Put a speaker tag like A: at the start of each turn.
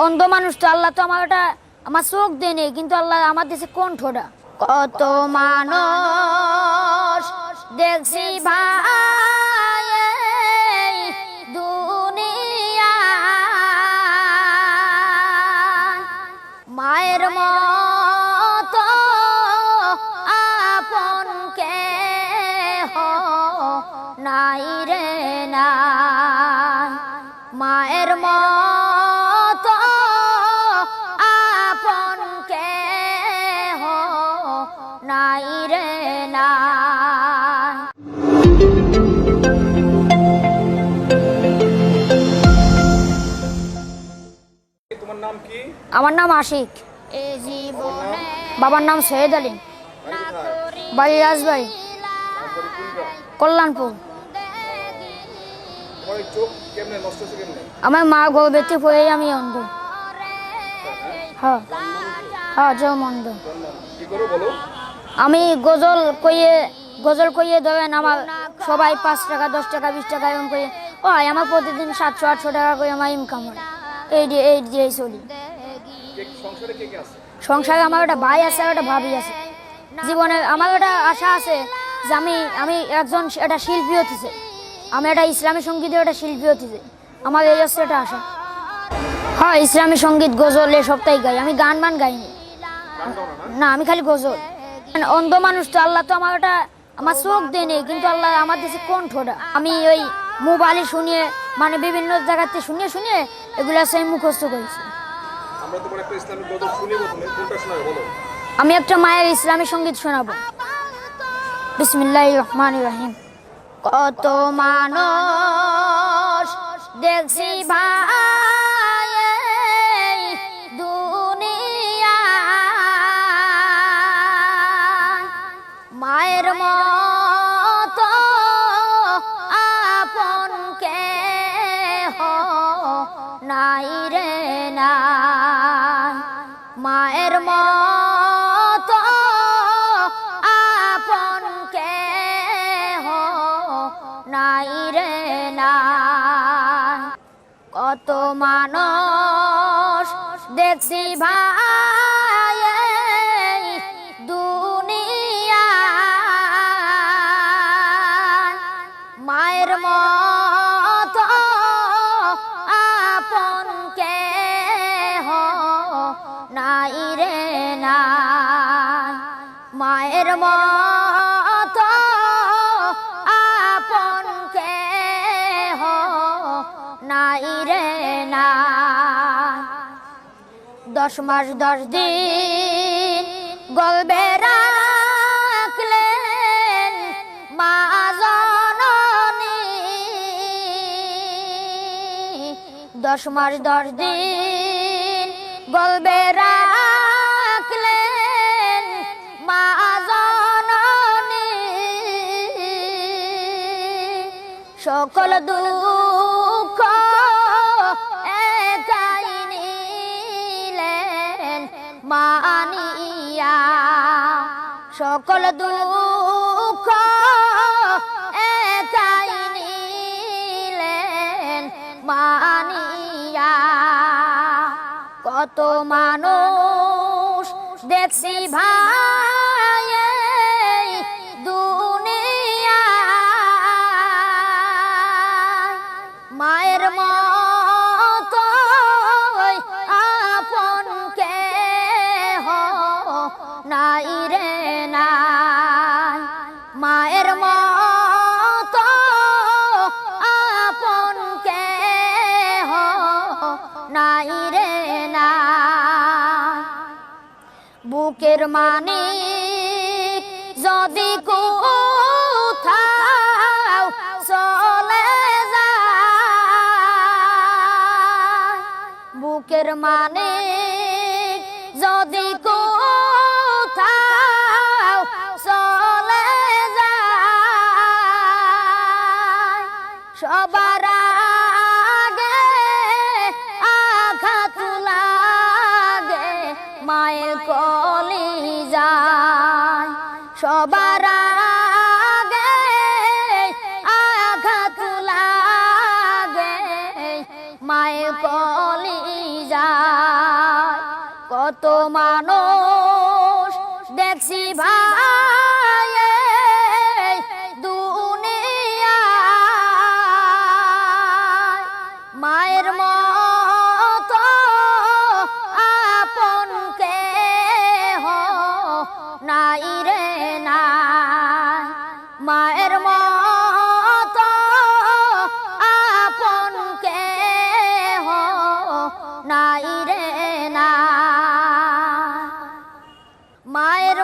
A: অন্ধ মানুষ তো আল্লাহ তো আমার চোখ দেনে, কিন্তু আল্লাহ আমার দিয়েছে কণ্ঠটা। কত মানুষ দেখছি ভাই দুনিয়া, মায়ের মতো আপন কেহ নাই রে না, মায়ের মতো আপন কেহ নাই রে না।
B: তোমার নাম কি?
A: আমার নাম আশিক। বাবার নাম সৈয়দ আলী। বাড়ি রাজবাড়ি, কল্যাণপুর। আমার মা গর্ভবতী হয়ে আমি অন্ধ। হ্যাঁ হ্যাঁ, অন্ধ। আমি গজল কইয়ে ধরেন আমার সবাই 5 টাকা 10 টাকা 20 টাকা এরকম করে আমার প্রতিদিন 700-800 টাকা করে আমার ইনকাম হয়। এই দিয়ে চলি। সংসারে আমার একটা ভাই আছে আর একটা ভাবি আছে। জীবনে আমার একটা আশা আছে যে আমি একজন একটা শিল্পী হতেছে, আমি একটা ইসলামী সঙ্গীতের একটা শিল্পী হতেছে। আমার এই হচ্ছে একটা আশা। হ্যাঁ, ইসলামী সঙ্গীত গজল সপ্তাহে গাই। আমি গান গাইনি না, আমি খালি গজল। অন্ধ মানুষ তো আল্লাহ তো আমার চোখ দেনে, কিন্তু আল্লাহ আমার দিয়েছে কণ্ঠটা। আমি ওই মোবাইলে শুনিয়ে মানে বিভিন্ন জায়গাতে শুনিয়ে এগুলো সেই মুখস্থ করেছি। আমি একটা মায়ের ইসলামী সঙ্গীত শোনাবো। বিসমিল্লাহির রহমানির রহিম। কত মানুষ দেখছি ভাই দুনিয়া, মায়ের মতো আপন কেহ নাই রে না, মায়ের মতো আপন কেহ নাই রে না। কত মানুষ দেখছি ভাই দুনিয়া, মায়ের মতো আপন কেহ নাই রে না, মায়ের মতো আপন কেহ নাই রে না। 10 মাস 10 দিন গর্ভে রাখলেন মা জননী, 10 মাস 10 দিন গর্ভে রাখলেন মা জননী, সকল দুঃখ একাই নিলেন মানিয়া, সকল দুঃখ একাই নিলেন মানিয়া। কত মানুষ দেখছি ভাই দুনিয়া, মায়ের মতো আপন কেহ নাই রে না, মায়ের মতো আপন কেহ নাই রে না। বুকের মানিক যদি কোথাও চলে যায়, বুকের মানিক যদি কোথাও চলে যায়, সবার আগে আঘাত লাগে মায়ের কলিজায়, সবার আগে আঘাত লাগে মায়ের কলিজায়। যায় কত মানুষ দেখছি ভাই এই দুনিয়ায় মায়ের মতো আপন কেহ নাই রে নাই মায়ের মতো আপন কেহ নাই রে নাই মায়ের